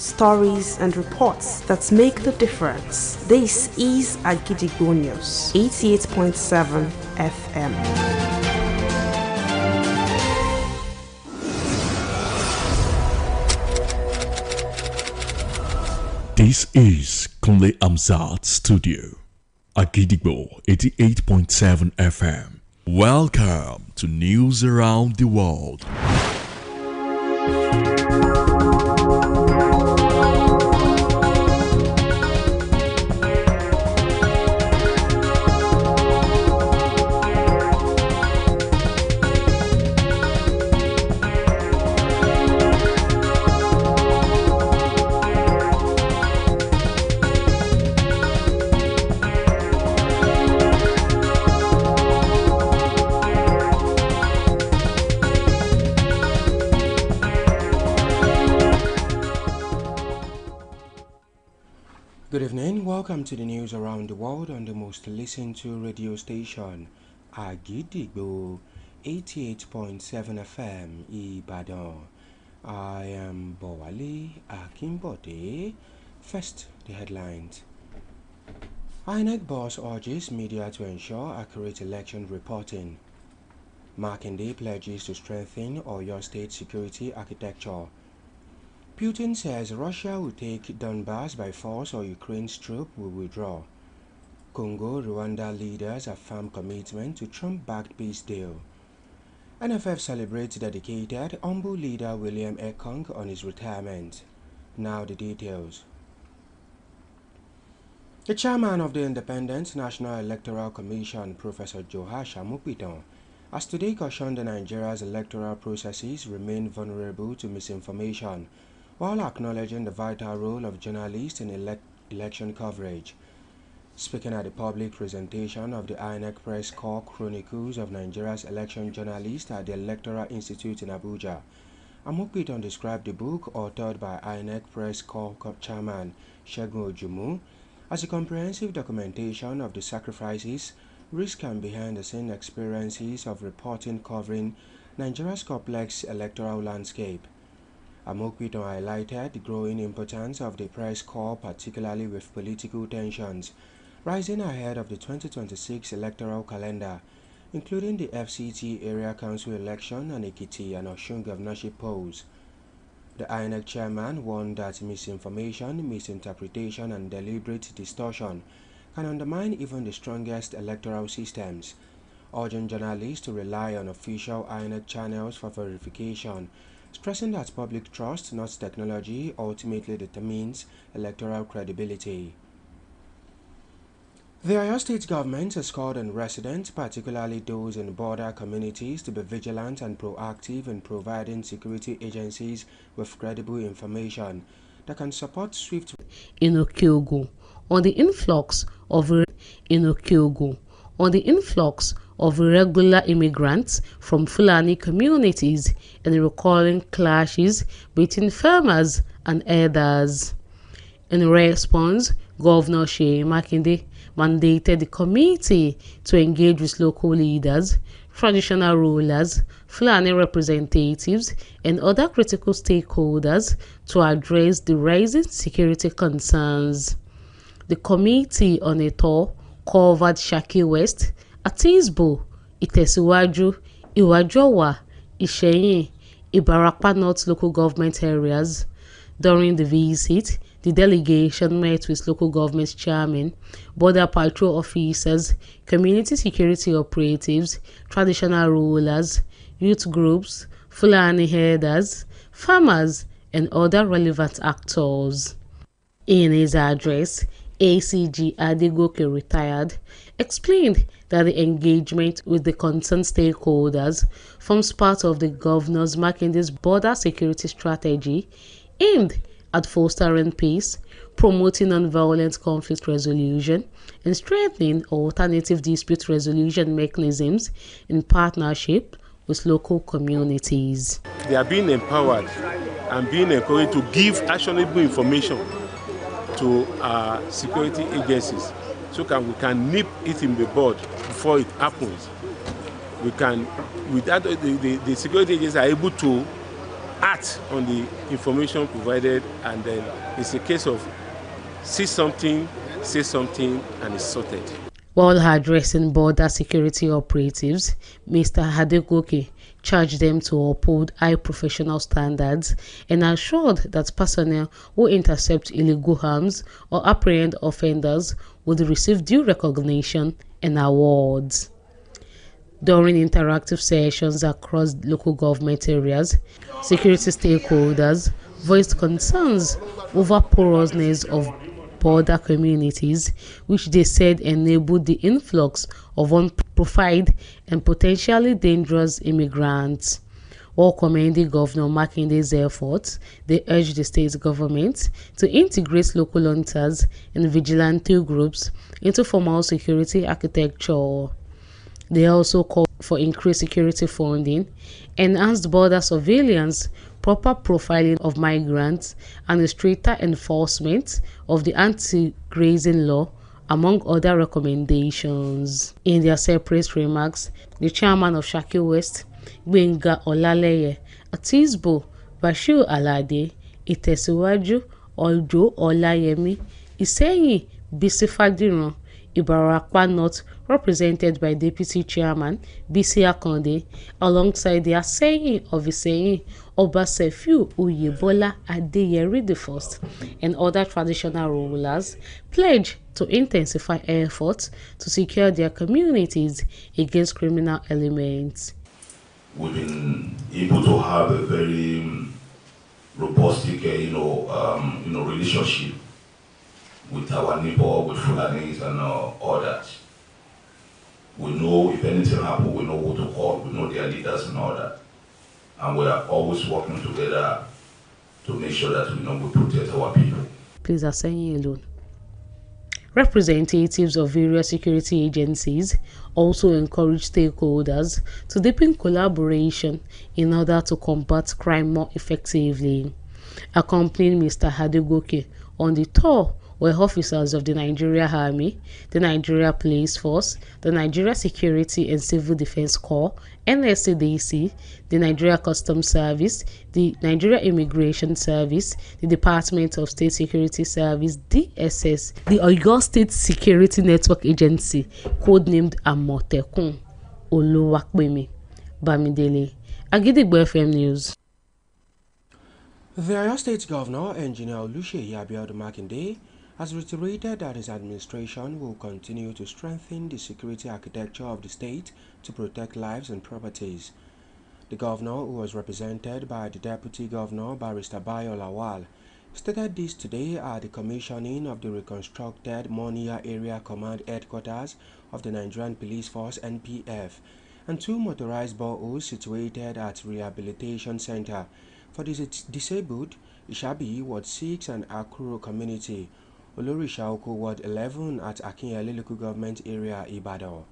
stories, and reports that make the difference. This is Agidigbo News, 88.7 FM. This is Kunle Amzat Studio, Agidigbo 88.7 FM. Welcome to News Around the World. Good evening, welcome to the news around the world on the most listened to radio station, Agidigbo 88.7 FM, Ibadan. I am Bowale Akinbode. First, the headlines. INEC boss urges media to ensure accurate election reporting. Makinde pledges to strengthen Oyo State security architecture. Putin says Russia will take Donbass by force or Ukraine's troops will withdraw. Congo, Rwanda leaders affirm commitment to Trump-backed peace deal. NFF celebrates dedicated, humble leader William Ekong on his retirement. Now the details. The chairman of the Independent National Electoral Commission, Professor Johash Amupiton, has today cautioned that Nigeria's electoral processes remain vulnerable to misinformation, while acknowledging the vital role of journalists in election coverage. Speaking at the public presentation of the INEC Press Corps Chronicles of Nigeria's Election Journalists at the Electoral Institute in Abuja, Amopiton described the book authored by INEC Press Corps Chairman Segun Ojumu as a comprehensive documentation of the sacrifices, risks and behind-the-scene experiences of reporting covering Nigeria's complex electoral landscape. Amopiton highlighted the growing importance of the press corps, particularly with political tensions rising ahead of the 2026 electoral calendar, including the FCT area council election and Ekiti and Osun governorship polls. The INEC chairman warned that misinformation, misinterpretation and deliberate distortion can undermine even the strongest electoral systems, urging journalists to rely on official INEC channels for verification, stressing that public trust, not technology, ultimately determines electoral credibility. The Oyo State government has called on residents, particularly those in border communities, to be vigilant and proactive in providing security agencies with credible information that can support swift in Okyogo on the influx of irregular immigrants from Fulani communities and the recurring clashes between farmers and herders. In response, Governor Seyi Makinde mandated the committee to engage with local leaders, traditional rulers, Fulani representatives, and other critical stakeholders to address the rising security concerns. The committee on a tour covered Shaki West, Atisbo, Itesiwaju, Iwajowa, Isheyin, Ibarapa North local government areas. During the visit, the delegation met with local government chairmen, border patrol officers, community security operatives, traditional rulers, youth groups, Fulani herders, farmers, and other relevant actors. In his address, ACG Adegoke, retired, explained that the engagement with the concerned stakeholders forms part of the Governor Makinde's border security strategy aimed at fostering peace, promoting non-violent conflict resolution, and strengthening alternative dispute resolution mechanisms in partnership with local communities. They are being empowered and being encouraged to give actionable information to our security agencies so that we can nip it in the bud before it happens. We can, with that, the security agencies are able to act on the information provided, and then it's a case of see something, say something, and it's sorted. While addressing border security operatives, Mr. Adegoke charged them to uphold high professional standards and assured that personnel who intercept illegal arms or apprehend offenders would receive due recognition and awards. During interactive sessions across local government areas, security stakeholders voiced concerns over porousness of border communities, which they said enabled the influx of unprofiled and potentially dangerous immigrants. While commending Governor Makinde's efforts, they urged the state government to integrate local hunters and vigilante groups into formal security architecture. They also called for increased security funding, enhanced border surveillance, proper profiling of migrants, and a stricter enforcement of the anti-grazing law, among other recommendations. In their separate remarks, the chairman of Shaki West, Gbenga Olaleye, Atisbo, Bashir Alade, Itesiwaju, Ojo Olayemi, Iseyin, Bisi Fadiran, Ibarapa North, represented by Deputy Chairman Bisi Akande, alongside the Aseyin of Iseyin, Obasefiu Oyebola Adeyeri I, and other traditional rulers, pledged to intensify efforts to secure their communities against criminal elements. We've been able to have a very robust, relationship with our neighbor, with Fulanis and all that. We know if anything happens, we know who to call, we know their leaders and all that. And we are always working together to make sure that we protect our people. Please are saying alone. Representatives of various security agencies also encourage stakeholders to deepen collaboration in order to combat crime more effectively. Accompanying Mr. Adegoke on the tour were officers of the Nigeria Army, the Nigeria Police Force, the Nigeria Security and Civil Defense Corps, NSCDC, the Nigeria Customs Service, the Nigeria Immigration Service, the Department of State Security Service, DSS, the Oyo State Security Network Agency, codenamed Amotekun, Oluwapemi, Bamidele, Agidigbo FM News. The Oyo State Governor, Engineer Oluseyi Abiodun Makinde, has reiterated that his administration will continue to strengthen the security architecture of the state to protect lives and properties. The governor, who was represented by the Deputy Governor, Barrister Bayo Lawal, stated this today at the commissioning of the reconstructed Monia Area Command Headquarters of the Nigerian Police Force (NPF) and two motorized boreholes situated at Rehabilitation Center for the disabled Ishabi Ward 6 and Akuro Community, Olorishaoko Ward 11 at Akinyele Local Government Area, Ibadan.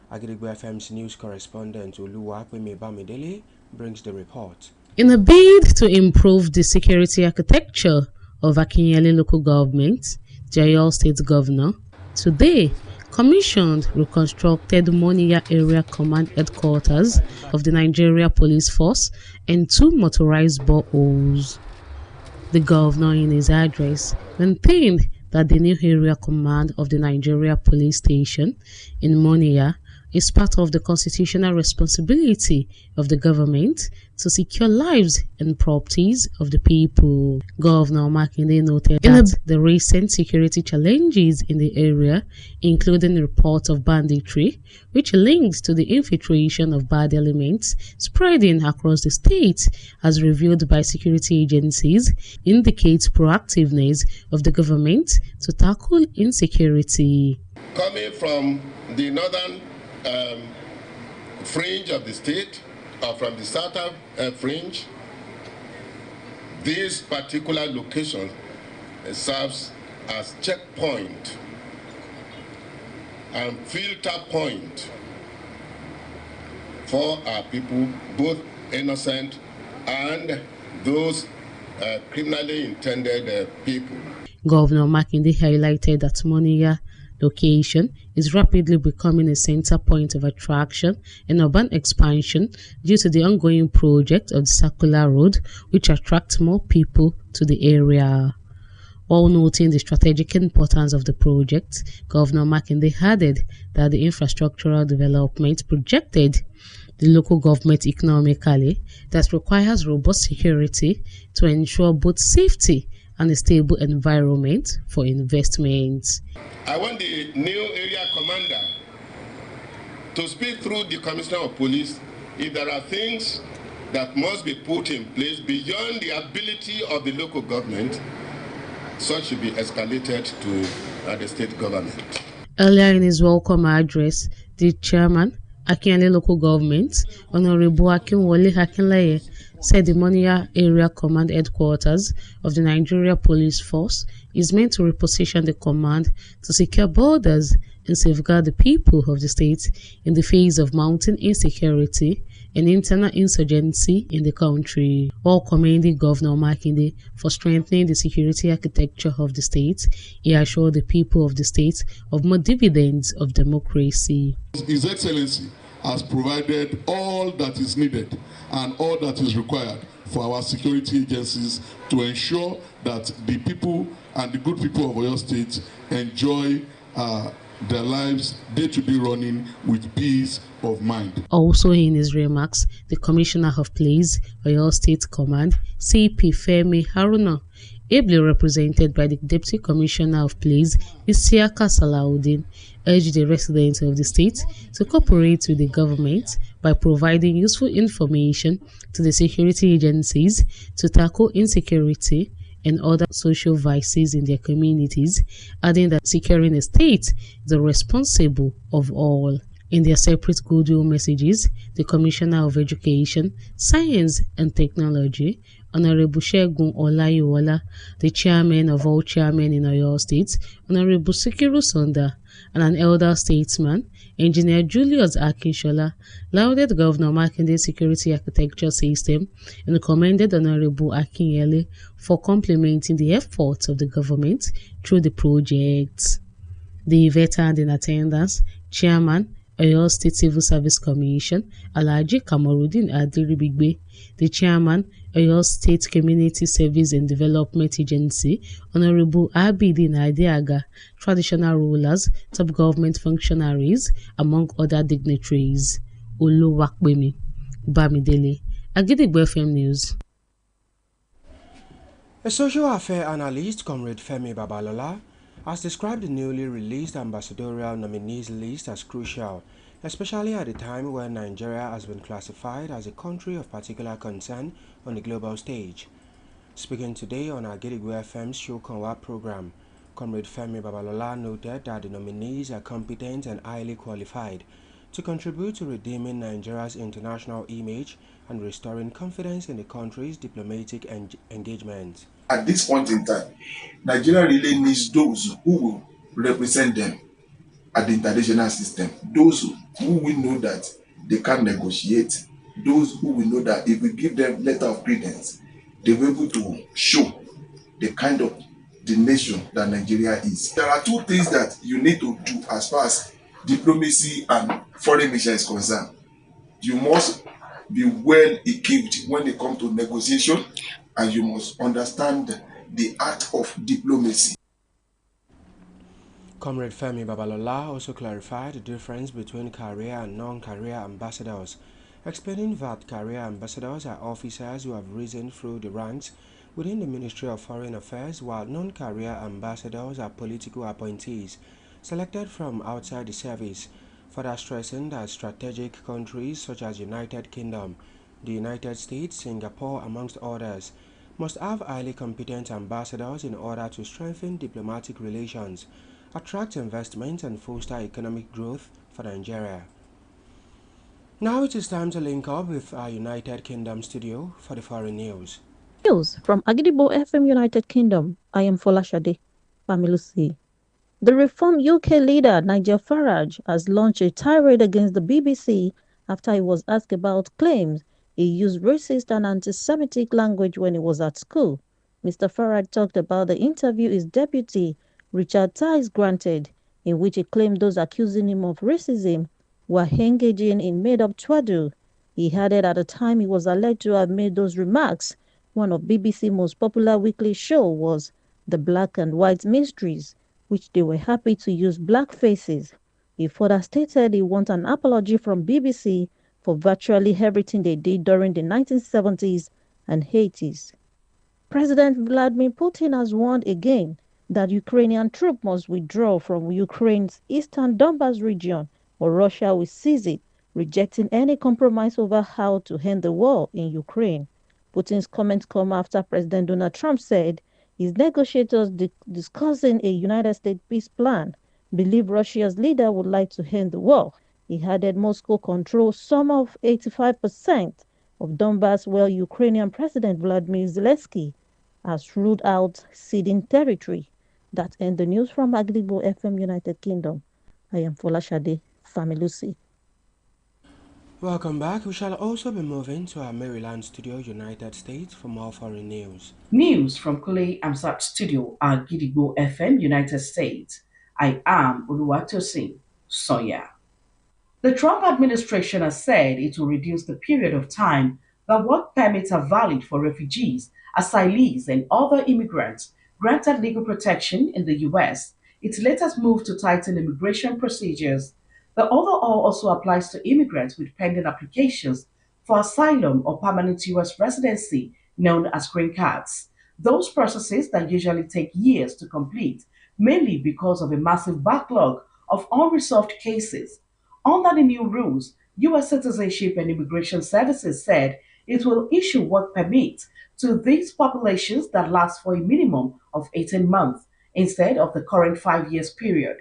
Agidigbo FM's news correspondent Oluwapemi Bamidele brings the report. In a bid to improve the security architecture of Akinyele Local Government, the Oyo State Governor today commissioned reconstructed Monia Area Command Headquarters of the Nigeria Police Force and two motorized boreholes. The governor, in his address, maintained that the new area command of the Nigeria Police Station in Monia is part of the constitutional responsibility of the government to secure lives and properties of the people. Governor Makinde noted that the recent security challenges in the area, including reports of banditry, which links to the infiltration of bad elements spreading across the state, as reviewed by security agencies, indicates proactiveness of the government to tackle insecurity. Coming from the northern fringe of the state, or from the southern fringe, this particular location serves as checkpoint and filter point for our people, both innocent and those criminally intended people. Governor Makinde highlighted that Monia Location is rapidly becoming a center point of attraction and urban expansion due to the ongoing project of the Circular Road, which attracts more people to the area. While noting the strategic importance of the project, Governor Makinde added that the infrastructural development projected the local government economically that requires robust security to ensure both safety and a stable environment for investment. I want the new area commander to speak through the commissioner of police if there are things that must be put in place beyond the ability of the local government. Such should be escalated to the state government. Earlier in his welcome address, the chairman, Akinyele Local Government, Honorable Akinwole Akinleye, said the Monia Area Command Headquarters of the Nigeria Police Force is meant to reposition the command to secure borders and safeguard the people of the state in the face of mounting insecurity and internal insurgency in the country. While commending Governor Makinde for strengthening the security architecture of the state, he assured the people of the state of more dividends of democracy. His Excellency has provided all that is needed and all that is required for our security agencies to ensure that the people and the good people of Oyo State enjoy their lives day-to-day running with peace of mind. Also in his remarks, the Commissioner of Police, Oyo State Command, CP Femi Haruna, ably represented by the Deputy Commissioner of Police, Isiaka Salahuddin, urged the residents of the state to cooperate with the government by providing useful information to the security agencies to tackle insecurity and other social vices in their communities, adding that securing a state is the responsible of all. In their separate goodwill messages, the Commissioner of Education, Science and Technology, Honorable Segun Olayiwola, the Chairman of all Chairmen in Oyo State, Honorable Sikiru Sonda, and an elder statesman, Engineer Julius Akinshola, lauded Governor Makinde's security architecture system and commended Honorable Akinyele for complementing the efforts of the government through the project. The veteran in attendance, Chairman, Oyo State Civil Service Commission, Alhaji Kamarudin Adiribigbe, the Chairman, Oyo State Community Service and Development Agency, Honorable Abidin Adiaga, traditional rulers, top government functionaries, among other dignitaries. Oluwakbemi Bamidele, Agidigbo FM News. A social affair analyst, Comrade Femi Babalola, has described the newly released ambassadorial nominees list as crucial, especially at a time when Nigeria has been classified as a country of particular concern on the global stage. Speaking today on Agidigbo FM's Show Conwa program, Comrade Femi Babalola noted that the nominees are competent and highly qualified to contribute to redeeming Nigeria's international image and restoring confidence in the country's diplomatic engagement. At this point in time, Nigeria really needs those who will represent them at the international system, those who will know that they can negotiate, those who will know that if we give them letter of credence, they will be able to show the kind of the nation that Nigeria is. There are two things that you need to do as far as diplomacy and foreign mission is concerned. You must be well equipped when it comes to negotiation, and you must understand the art of diplomacy. Comrade Femi Babalola also clarified the difference between career and non-career ambassadors, explaining that career ambassadors are officers who have risen through the ranks within the Ministry of Foreign Affairs, while non-career ambassadors are political appointees selected from outside the service, further stressing that strategic countries such as United Kingdom, the United States, Singapore, amongst others, must have highly competent ambassadors in order to strengthen diplomatic relations, attract investment and foster economic growth for Nigeria. Now it is time to link up with our United Kingdom studio for the foreign news. News from Agidigbo FM United Kingdom. I am Folashade Bamilusi. The Reform UK leader Nigel Farage has launched a tirade against the BBC after he was asked about claims he used racist and anti-Semitic language when he was at school. Mr. Farage talked about the interview his deputy Richard Tice granted in which he claimed those accusing him of racism were engaging in made-up twaddle. He added at the time he was alleged to have made those remarks, one of BBC's most popular weekly show was The Black and White Mysteries, which they were happy to use black faces. He further stated he wants an apology from BBC for virtually everything they did during the 1970s and 80s. President Vladimir Putin has warned again that Ukrainian troops must withdraw from Ukraine's eastern Donbas region or Russia will seize it, rejecting any compromise over how to end the war in Ukraine. Putin's comments come after President Donald Trump said his negotiators discussing a United States peace plan believe Russia's leader would like to end the war. He added Moscow controls some of 85% of Donbas, while Ukrainian President Vladimir Zelensky has ruled out ceding territory. That ends the news from Agribo FM United Kingdom. I am Folashade Familusi. Welcome back. We shall also be moving to our Maryland studio, United States, for more foreign news. News from Kule Amsat Studio at Gidigbo FM, United States. I am Oluwatosin Soya. The Trump administration has said it will reduce the period of time that work permits are valid for refugees, asylees, and other immigrants granted legal protection in the U.S. Its latest move to tighten immigration procedures. The overhaul also applies to immigrants with pending applications for asylum or permanent U.S. residency, known as green cards. Those processes that usually take years to complete, mainly because of a massive backlog of unresolved cases. Under the new rules, U.S. Citizenship and Immigration Services said it will issue work permits to these populations that last for a minimum of 18 months instead of the current 5 years period.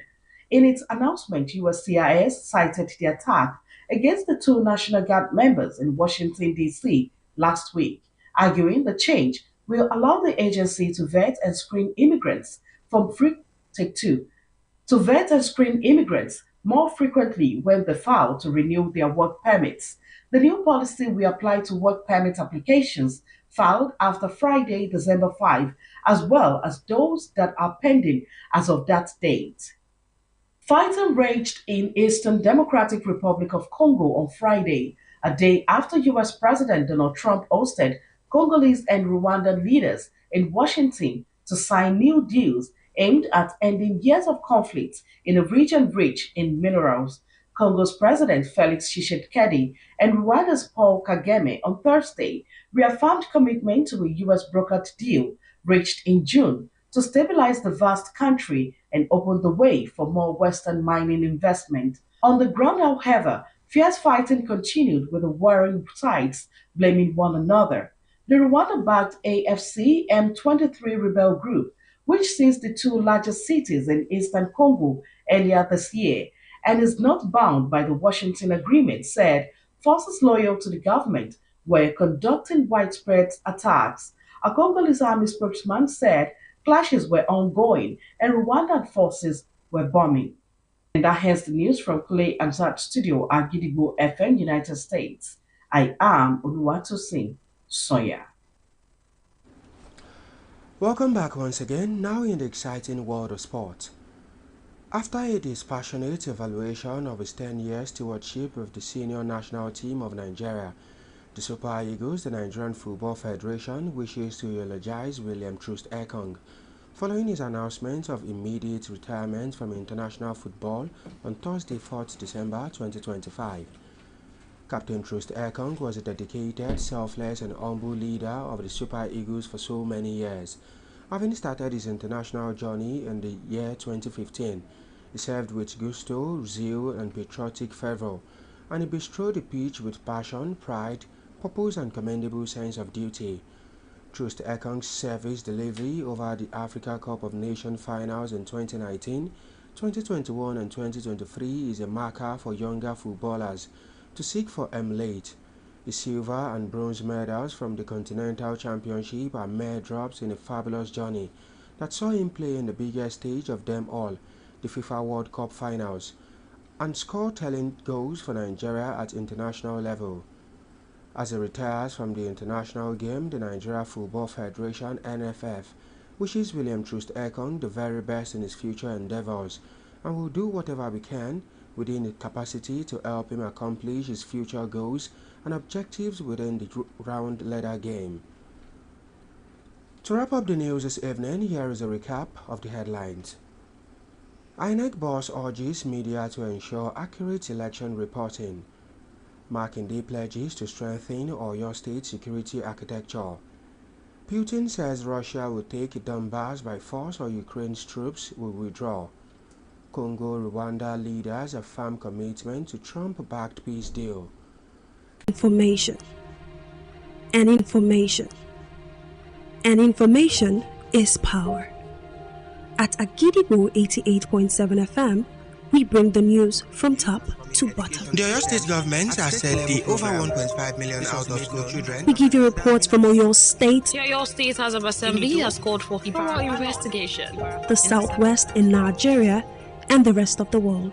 In its announcement, USCIS cited the attack against the two National Guard members in Washington, D.C. last week, arguing the change will allow the agency to vet and screen immigrants to vet and screen immigrants more frequently when they file to renew their work permits. The new policy will apply to work permit applications filed after Friday, December 5, as well as those that are pending as of that date. Fighting raged in Eastern Democratic Republic of Congo on Friday, a day after U.S. President Donald Trump hosted Congolese and Rwandan leaders in Washington to sign new deals aimed at ending years of conflict in a region rich in minerals. Congo's President Felix Tshisekedi and Rwanda's Paul Kagame on Thursday reaffirmed commitment to a U.S. brokered deal reached in June to stabilize the vast country and open the way for more Western mining investment. On the ground, however, fierce fighting continued with the warring sides blaming one another. The Rwanda-backed AFC M23 rebel group, which seized the two largest cities in eastern Congo earlier this year and is not bound by the Washington Agreement, said forces loyal to the government were conducting widespread attacks. A Congolese army spokesman said clashes were ongoing and Rwandan forces were bombing. And that has the news from Clay Amsat Studio at Gidigbo FM, United States. I am Oluwatosin Soya. Welcome back once again, now in the exciting world of sport. After a dispassionate evaluation of his 10-year stewardship with the senior national team of Nigeria, the Super Eagles, the Nigerian Football Federation wishes to eulogize William Troost Ekong following his announcement of immediate retirement from international football on Thursday, 4th December 2025. Captain Troost Ekong was a dedicated, selfless and humble leader of the Super Eagles for so many years. Having started his international journey in the year 2015, he served with gusto, zeal and patriotic fervor, and he bestrode the pitch with passion, pride, purpose and commendable sense of duty. Troost Ekong's service delivery over the Africa Cup of Nations finals in 2019, 2021 and 2023 is a marker for younger footballers to seek for emulate. The silver and bronze medals from the Continental Championship are mere drops in a fabulous journey that saw him play in the biggest stage of them all, the FIFA World Cup finals, and score telling goals for Nigeria at international level. As he retires from the international game, the Nigeria Football Federation (NFF) wishes William Troost Ekong the very best in his future endeavors and will do whatever we can within its capacity to help him accomplish his future goals and objectives within the round ladder game. To wrap up the news this evening, here is a recap of the headlines. INEC boss urges media to ensure accurate election reporting. Makinde pledges to strengthen Oyo State security architecture. Putin says Russia will take Donbass by force or Ukraine's troops will withdraw. Congo-Rwanda leaders affirm commitment to Trump-backed peace deal. Information is power. At Agidigbo 88.7 FM, we bring the news from top to bottom. The Oyo State government has said the over 1.5 million out-of-school children. We give you reports from Oyo State. The Oyo State House of Assembly has called for thorough investigation. The Southwest in Nigeria and the rest of the world.